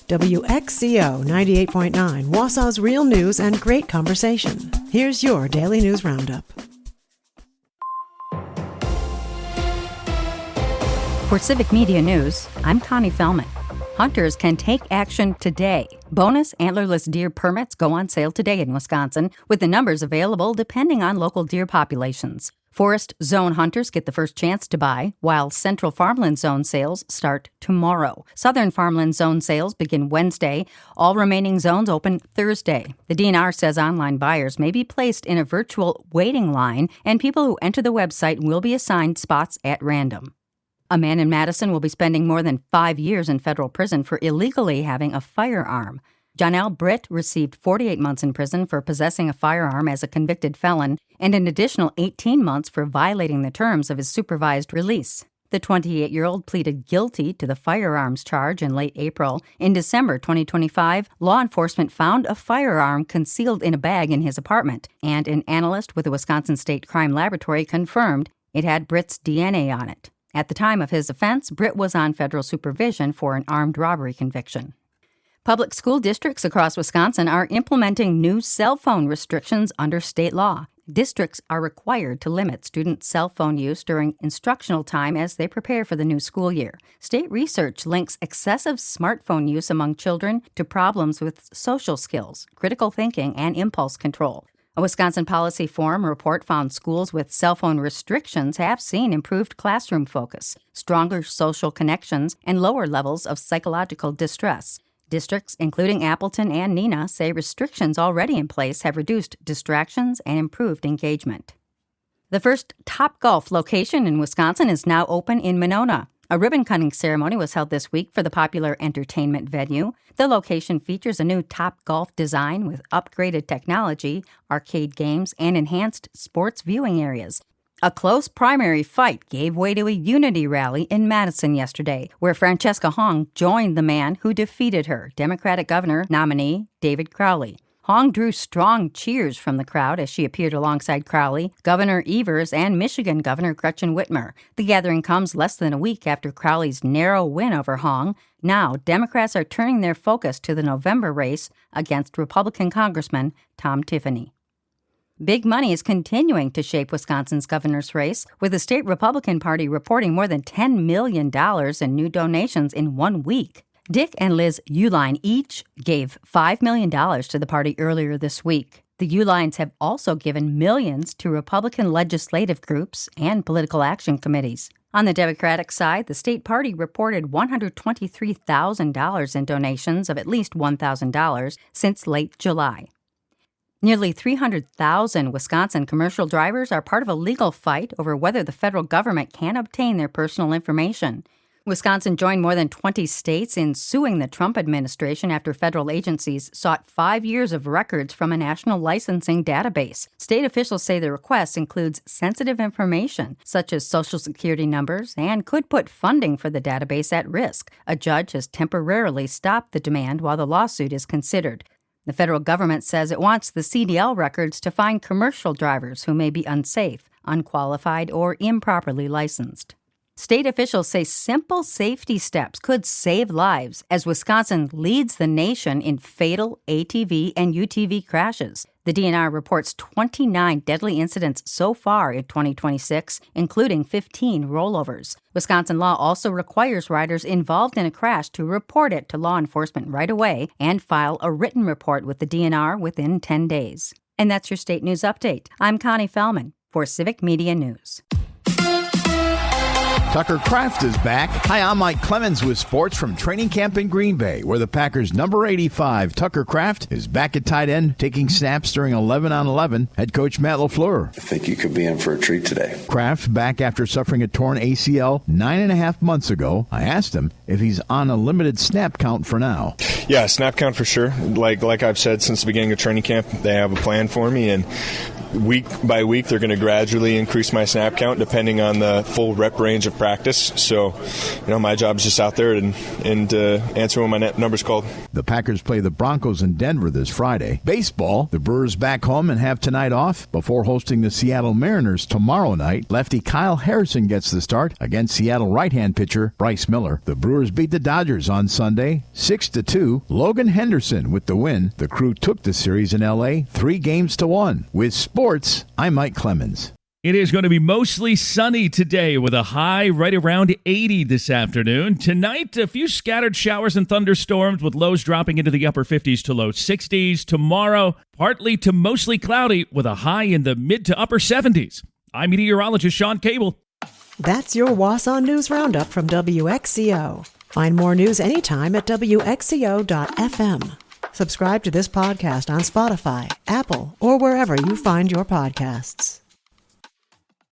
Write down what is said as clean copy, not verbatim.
WXCO 98.9, Wausau's real news and great conversation. Here's your Daily News Roundup. For Civic Media News, I'm Connie Fellman. Hunters can take action today. Bonus antlerless deer permits go on sale today in Wisconsin, with the numbers available depending on local deer populations. Forest Zone hunters get the first chance to buy, while Central Farmland Zone sales start tomorrow. Southern Farmland Zone sales begin Wednesday. All remaining zones open Thursday. The DNR says online buyers may be placed in a virtual waiting line, and people who enter the website will be assigned spots at random. A man in Madison will be spending more than 5 years in federal prison for illegally having a firearm. Jonell Britt received 48 months in prison for possessing a firearm as a convicted felon and an additional 18 months for violating the terms of his supervised release. The 28-year-old pleaded guilty to the firearms charge in late April. In December 2025, law enforcement found a firearm concealed in a bag in his apartment, and an analyst with the Wisconsin State Crime Laboratory confirmed it had Britt's DNA on it. At the time of his offense, Britt was on federal supervision for an armed robbery conviction. Public school districts across Wisconsin are implementing new cell phone restrictions under state law. Districts are required to limit student cell phone use during instructional time as they prepare for the new school year. State research links excessive smartphone use among children to problems with social skills, critical thinking, and impulse control. A Wisconsin Policy Forum report found schools with cell phone restrictions have seen improved classroom focus, stronger social connections, and lower levels of psychological distress. Districts, including Appleton and Neenah, say restrictions already in place have reduced distractions and improved engagement. The first Topgolf location in Wisconsin is now open in Monona. A ribbon-cutting ceremony was held this week for the popular entertainment venue. The location features a new Topgolf design with upgraded technology, arcade games, and enhanced sports viewing areas. A close primary fight gave way to a unity rally in Madison yesterday, where Francesca Hong joined the man who defeated her, Democratic governor nominee David Crowley. Hong drew strong cheers from the crowd as she appeared alongside Crowley, Governor Evers, and Michigan Governor Gretchen Whitmer. The gathering comes less than a week after Crowley's narrow win over Hong. Now, Democrats are turning their focus to the November race against Republican Congressman Tom Tiffany. Big money is continuing to shape Wisconsin's governor's race, with the state Republican Party reporting more than $10 million in new donations in 1 week. Dick and Liz Uihlein each gave $5 million to the party earlier this week. The Uihleins have also given millions to Republican legislative groups and political action committees. On the Democratic side, the state party reported $123,000 in donations of at least $1,000 since late July. Nearly 300,000 Wisconsin commercial drivers are part of a legal fight over whether the federal government can obtain their personal information. Wisconsin joined more than 20 states in suing the Trump administration after federal agencies sought 5 years of records from a national licensing database. State officials say the request includes sensitive information, such as Social Security numbers, and could put funding for the database at risk. A judge has temporarily stopped the demand while the lawsuit is considered. The federal government says it wants the CDL records to find commercial drivers who may be unsafe, unqualified, or improperly licensed. State officials say simple safety steps could save lives as Wisconsin leads the nation in fatal ATV and UTV crashes. The DNR reports 29 deadly incidents so far in 2026, including 15 rollovers. Wisconsin law also requires riders involved in a crash to report it to law enforcement right away and file a written report with the DNR within 10 days. And that's your state news update. I'm Connie Fellman for Civic Media News. Tucker Kraft is back. Hi, I'm Mike Clemens with sports from training camp in Green Bay, where the Packers' number 85, Tucker Kraft, is back at tight end, taking snaps during 11-on-11. Head coach Matt LaFleur. I think you could be in for a treat today. Kraft back after suffering a torn ACL 9.5 months ago. I asked him if he's on a limited snap count for now. Yeah, snap count for sure. Like I've said since the beginning of training camp, they have a plan for me, and week by week they're going to gradually increase my snap count depending on the full rep range of practice practice. So, my job is just out there and answer when my number's called. The Packers play the Broncos in Denver this Friday. Baseball, the Brewers back home and have tonight off before hosting the Seattle Mariners tomorrow night. Lefty Kyle Harrison gets the start against Seattle right-hand pitcher Bryce Miller. The Brewers beat the Dodgers on Sunday 6-2. Logan Henderson with the win. The Crew took the series in L.A. 3-1. With sports, I'm Mike Clemens. It is going to be mostly sunny today with a high right around 80 this afternoon. Tonight, a few scattered showers and thunderstorms with lows dropping into the upper 50s to low 60s. Tomorrow, partly to mostly cloudy with a high in the mid to upper 70s. I'm meteorologist Sean Cable. That's your Wausau News Roundup from WXCO. Find more news anytime at WXCO.FM. Subscribe to this podcast on Spotify, Apple, or wherever you find your podcasts.